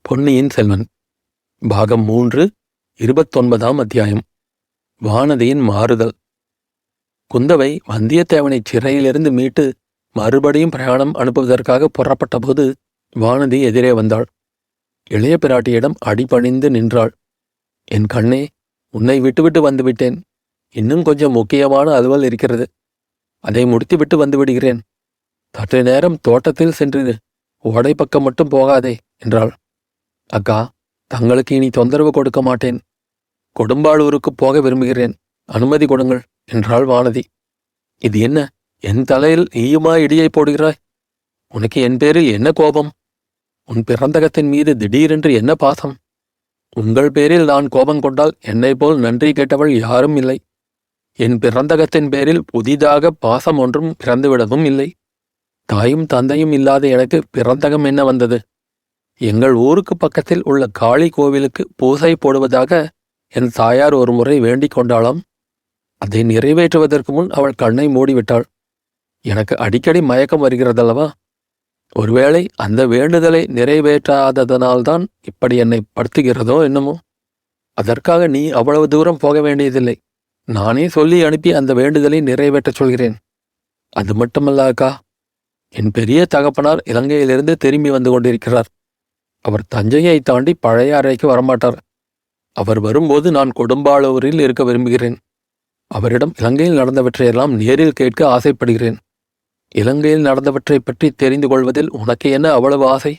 பொன்னியின் செல்வன் பாகம் 3 29ஆம் அத்தியாயம். வானதியின் மாறுதல். குந்தவை வந்தியத்தேவனை சிறையிலிருந்து மீட்டு மறுபடியும் பிரயாணம் அனுப்புவதற்காக புறப்பட்டபோது வானதி எதிரே வந்தாள். இளைய பிராட்டியிடம் அடிபணிந்து நின்றாள். என் கண்ணே, உன்னை விட்டுவிட்டு வந்துவிட்டேன். இன்னும் கொஞ்சம் முக்கியமான அலுவல் இருக்கிறது. அதை முடித்துவிட்டு வந்துவிடுகிறேன். சற்று நேரம் தோட்டத்தில் சென்று ஓடை பக்கம் மட்டும் போகாதே என்றாள். அக்கா, தங்களுக்கு இனி தொந்தரவு கொடுக்க மாட்டேன். கொடும்பாளூருக்கு போக விரும்புகிறேன். அனுமதி கொடுங்கள் என்றாள் வானதி. இது என்ன, என் தலையில் நீயுமா இடியை போடுகிறாய்? உனக்கு என் பேரில் என்ன கோபம்? உன் பிறந்தகத்தின் மீது திடீரென்று என்ன பாசம்? உங்கள் பேரில் நான் கோபம் கொண்டால் என்னை போல் நன்றி கேட்டவள் யாரும் இல்லை. என் பிறந்தகத்தின் பேரில் புதிதாக பாசம் ஒன்றும் பிறந்துவிடவும் இல்லை. தாயும் தந்தையும் இல்லாத எனக்கு பிறந்தகம் என்ன வந்தது? எங்கள் ஊருக்கு பக்கத்தில் உள்ள காளி கோவிலுக்கு பூசை போடுவதாக என் தாயார் ஒரு முறை வேண்டிக் கொண்டாளாம். அதை நிறைவேற்றுவதற்கு முன் அவள் கண்ணை மூடிவிட்டாள். எனக்கு அடிக்கடி மயக்கம் வருகிறதல்லவா? ஒருவேளை அந்த வேண்டுதலை நிறைவேற்றாததனால்தான் இப்படி என்னை படுத்துகிறதோ என்னமோ. அதற்காக நீ அவ்வளவு தூரம் போக வேண்டியதில்லை. நானே சொல்லி அனுப்பி அந்த வேண்டுதலை நிறைவேற்றச் சொல்கிறேன். அது மட்டுமல்ல அக்கா, என் பெரிய தகப்பனார் இலங்கையிலிருந்து திரும்பி வந்து கொண்டிருக்கிறார். அவர் தஞ்சையை தாண்டி பழைய அறைக்கு வரமாட்டார். அவர் வரும்போது நான் கொடும்பாளூரில் இருக்க விரும்புகிறேன். அவரிடம் இலங்கையில் நடந்தவற்றையெல்லாம் நேரில் கேட்க ஆசைப்படுகிறேன். இலங்கையில் நடந்தவற்றை பற்றி தெரிந்து கொள்வதில் உனக்கு என்ன அவ்வளவு ஆசை?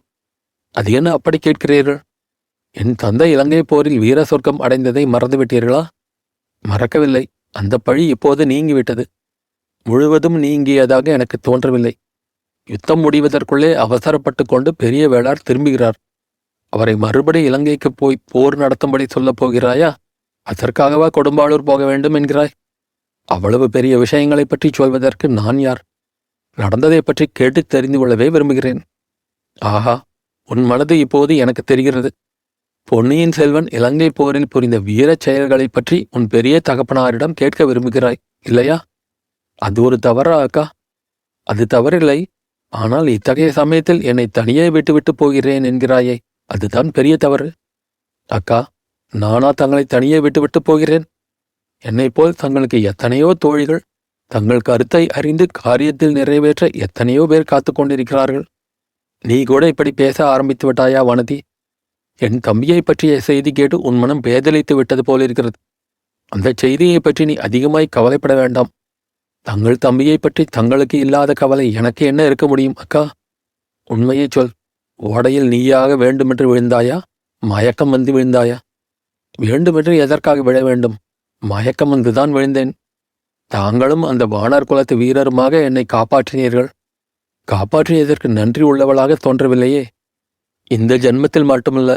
அது என்ன அப்படி கேட்கிறீர்கள்? என் தந்தை இலங்கை போரில் வீர சொர்க்கம் அடைந்ததை மறந்துவிட்டீர்களா? மறக்கவில்லை. அந்த பழி இப்போது நீங்கிவிட்டது. முழுவதும் நீங்கியதாக எனக்கு தோன்றவில்லை. யுத்தம் முடிவதற்குள்ளே அவசரப்பட்டு கொண்டு பெரிய வேளார் திரும்புகிறார். அவரை மறுபடி இலங்கைக்கு போய் போர் நடத்தும்படி சொல்லப் போகிறாயா? அதற்காகவா கொடும்பாளூர் போக வேண்டும் என்கிறாய்? அவ்வளவு பெரிய விஷயங்களைப் பற்றி சொல்வதற்கு நான் யார்? நடந்ததை பற்றி கேட்டு தெரிந்து கொள்ளவே விரும்புகிறேன். ஆஹா, உன் மனது இப்போது எனக்கு தெரிகிறது. பொன்னியின் செல்வன் இலங்கை போரில் புரிந்த வீரச் செயல்களைப் பற்றி உன் பெரிய தகப்பனாரிடம் கேட்க விரும்புகிறாய், இல்லையா? அது ஒரு தவறா அக்கா? அது தவறில்லை. ஆனால் இத்தகைய சமயத்தில் என்னை தனியே விட்டுவிட்டு போகிறேன் என்கிறாயே, அதுதான் பெரிய தவறு. அக்கா, நானா தங்களை தனியே விட்டுவிட்டு போகிறேன்? என்னைப் போல் தங்களுக்கு எத்தனையோ தோழிகள், தங்கள் கருத்தை அறிந்து காரியத்தில் நிறைவேற்ற எத்தனையோ பேர் காத்து கொண்டிருக்கிறார்கள். நீ கூட இப்படி பேச ஆரம்பித்து விட்டாயா வானதி? என் தம்பியை பற்றிய செய்தி கேட்டு உன் மனம் பேதலித்து விட்டது போலிருக்கிறது. அந்த செய்தியை பற்றி நீ அதிகமாய் கவலைப்பட வேண்டாம். தங்கள் தம்பியை பற்றி தங்களுக்கு இல்லாத கவலை எனக்கு என்ன இருக்க முடியும் அக்கா? உண்மையை சொல். ஓடையில் நீயாக வேண்டுமென்று விழுந்தாயா? மயக்கம் வந்து விழுந்தாயா? வேண்டுமென்று எதற்காக விழ வேண்டும்? மயக்கம் வந்துதான் விழுந்தேன். தாங்களும் அந்த வானர் குலத்து வீரருமாக என்னை காப்பாற்றினீர்கள். காப்பாற்றியதற்கு நன்றி உள்ளவளாக தோன்றவில்லையே. இந்த ஜன்மத்தில் மட்டுமல்ல,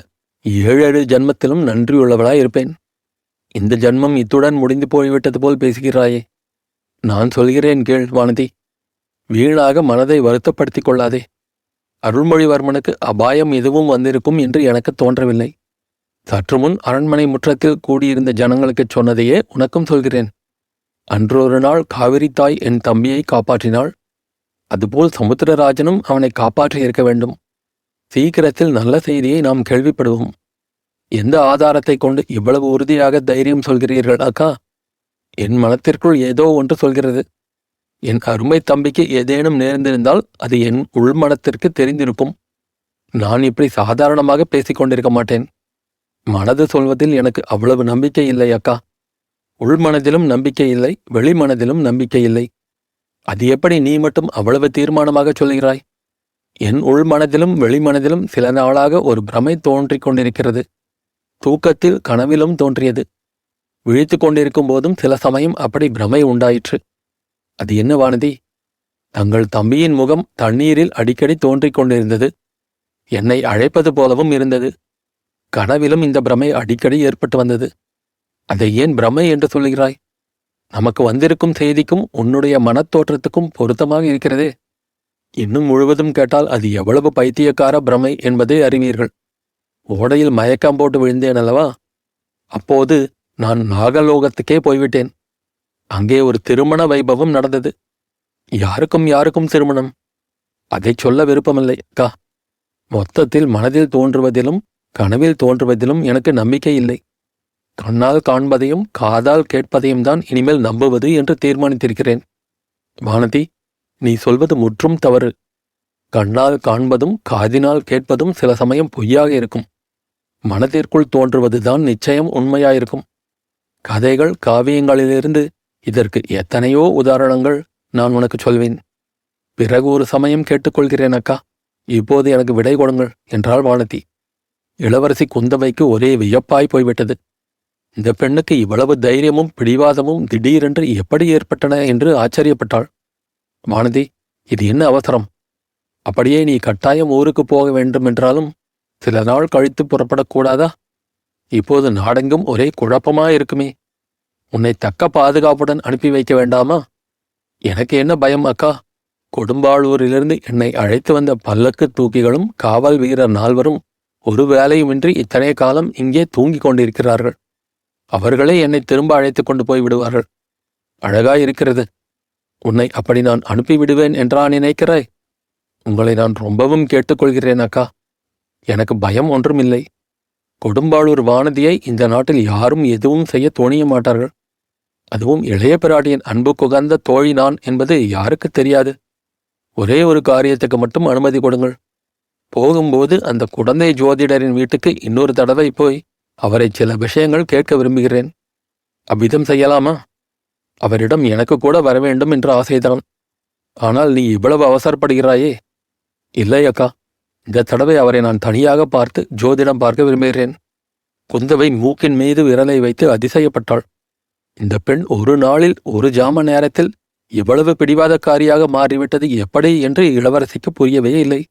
7 ஜன்மத்திலும் நன்றியுள்ளவளாய் இருப்பேன். இந்த ஜன்மம் இத்துடன் முடிந்து போய்விட்டது போல் பேசுகிறாயே. நான் சொல்கிறேன் கேள் வானதி. வீணாக மனதை வருத்தப்படுத்திக் கொள்ளாதே. அருள்மொழிவர்மனுக்கு அபாயம் எதுவும் வந்திருக்கும் என்று எனக்கு தோன்றவில்லை. சற்று முன் அரண்மனை முற்றத்தில் கூடியிருந்த ஜனங்களுக்குச் சொன்னதையே உனக்கும் சொல்கிறேன். அன்றொரு நாள் காவிரி தாய் என் தம்பியை காப்பாற்றினாள். அதுபோல் சமுத்திரராஜனும் அவனை காப்பாற்றி இருக்க வேண்டும். சீக்கிரத்தில் நல்ல செய்தியை நாம் கேள்விப்படுவோம். எந்த ஆதாரத்தை கொண்டு இவ்வளவு உறுதியாக தைரியம் சொல்கிறீர்கள் அக்கா? என் மனத்திற்குள் ஏதோ ஒன்று சொல்கிறது. என் அருமை தம்பிக்கு ஏதேனும் நேர்ந்திருந்தால் அது என் உள்மனத்திற்கு தெரிந்திருக்கும். நான் இப்படி சாதாரணமாக பேசிக்கொண்டிருக்க மாட்டேன். மனது சொல்வதில் எனக்கு அவ்வளவு நம்பிக்கை இல்லை அக்கா. உள்மனதிலும் நம்பிக்கை இல்லை, வெளிமனதிலும் நம்பிக்கை இல்லை. அது எப்படி நீ மட்டும் அவ்வளவு தீர்மானமாக சொல்கிறாய்? என் உள்மனதிலும் வெளிமனதிலும் சில நாளாக ஒரு பிரமை தோன்றிக் கொண்டிருக்கிறது. தூக்கத்தில் கனவிலும் தோன்றியது. விழித்து கொண்டிருக்கும் போதும் சில சமயம் அப்படி பிரமை உண்டாயிற்று. அது என்ன வானதி? தங்கள் தம்பியின் முகம் தண்ணீரில் அடிக்கடி தோன்றிக் கொண்டிருந்தது. என்னை அழைப்பது போலவும் இருந்தது. கனவிலும் இந்த பிரமை அடிக்கடி ஏற்பட்டு வந்தது. அதை ஏன் பிரமை என்று சொல்கிறாய்? நமக்கு வந்திருக்கும் செய்திக்கும் உன்னுடைய மனத்தோற்றத்துக்கும் பொருத்தமாக இருக்கிறதே. இன்னும் முழுவதும் கேட்டால் அது எவ்வளவு பைத்தியக்கார பிரமை என்பதை அறிவீர்கள். ஓடையில் மயக்கம் போட்டு விழுந்தேன் அல்லவா? அப்போது நான் நாகலோகத்துக்கே போய்விட்டேன். அங்கே ஒரு திருமண வைபவம் நடந்தது. யாருக்கும் திருமணம்? அதைச் சொல்ல விருப்பமில்லை அக்கா. மொத்தத்தில் மனதில் தோன்றுவதிலும் கனவில் தோன்றுவதிலும் எனக்கு நம்பிக்கை இல்லை. கண்ணால் காண்பதையும் காதால் கேட்பதையும் தான் இனிமேல் நம்புவது என்று தீர்மானித்திருக்கிறேன். வானதி, நீ சொல்வது முற்றும் தவறு. கண்ணால் காண்பதும் காதினால் கேட்பதும் சில சமயம் பொய்யாக இருக்கும். மனதிற்குள் தோன்றுவதுதான் நிச்சயம் உண்மையாயிருக்கும். கதைகள் காவியங்களிலிருந்து இதற்கு எத்தனையோ உதாரணங்கள் நான் உனக்கு சொல்வேன். பிறகு ஒரு சமயம் கேட்டுக்கொள்கிறேன் அக்கா. இப்போது எனக்கு விடை கொடுங்கள் என்றாள் வானதி. இளவரசி குந்தவைக்கு ஒரே வியப்பாய் போய்விட்டது. இந்த பெண்ணுக்கு இவ்வளவு தைரியமும் பிடிவாதமும் திடீரென்று எப்படி ஏற்பட்டன என்று ஆச்சரியப்பட்டாள். வானதி, இது என்ன அவசரம்? அப்படியே நீ கட்டாயம் ஊருக்கு போக வேண்டுமென்றாலும் சில நாள் கழித்து புறப்படக்கூடாதா? இப்போது நாடெங்கும் ஒரே குழப்பமாயிருக்குமே. உன்னை தக்க பாதுகாப்புடன் அனுப்பி வைக்க வேண்டாமா? எனக்கு என்ன பயம் அக்கா? கொடும்பாளூரிலிருந்து என்னை அழைத்து வந்த பல்லக்கு தூக்கிகளும் காவல் வீரர் 4 ஒரு வேலையுமின்றி இத்தனை காலம் இங்கே தூங்கிக் கொண்டிருக்கிறார்கள். அவர்களே என்னை திரும்ப அழைத்து கொண்டு போய் விடுவார்கள். அழகாயிருக்கிறது. உன்னை அப்படி நான் அனுப்பிவிடுவேன் என்றா நினைக்கிறாய்? உங்களை நான் ரொம்பவும் கேட்டுக்கொள்கிறேன் அக்கா. எனக்கு பயம் ஒன்றுமில்லை. கொடும்பாளூர் வானதியை இந்த நாட்டில் யாரும் எதுவும் செய்ய தோணிய மாட்டார்கள். அதுவும் இளைய பிராட்டியின் அன்பு குகந்த தோழி நான் என்பது யாருக்கு தெரியாது. ஒரே ஒரு காரியத்துக்கு மட்டும் அனுமதி கொடுங்கள். போகும்போது அந்த குடந்தை ஜோதிடரின் வீட்டுக்கு இன்னொரு தடவை போய் அவரை சில விஷயங்கள் கேட்க விரும்புகிறேன். அவ்விதம் செய்யலாமா? அவரிடம் எனக்கு கூட வரவேண்டும் என்ற ஆசைதான். ஆனால் நீ இவ்வளவு அவசரப்படுகிறாயே. இல்லை அக்கா, இந்த தடவை அவரை நான் தனியாக பார்த்து ஜோதிடம் பார்க்க விரும்புகிறேன். குந்தவை மூக்கின் மீது விரலை வைத்து அதிசயப்பட்டாள். இந்த பெண் ஒரு நாளில் ஒரு ஜாம நேரத்தில் இவ்வளவு பிடிவாதக்காரியாக மாறிவிட்டது எப்படி என்று இளவரசிக்கு புரியவே இல்லை.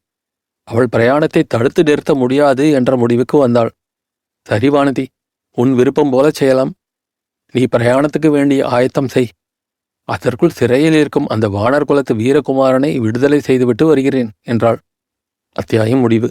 அவள் பிரயாணத்தை தடுத்து நிறுத்த முடியாது என்ற முடிவுக்கு வந்தாள். சரி வானதி, உன் விருப்பம் போல செய்யலாம். நீ பிரயாணத்துக்கு வேண்டிய ஆயத்தம் செய். அதற்குள் சிறையில் இருக்கும் அந்த வானர் குலத்து வீரகுமாரனை விடுதலை செய்துவிட்டு வருகிறேன் என்றாள். அத்தியாயம் முடிவு.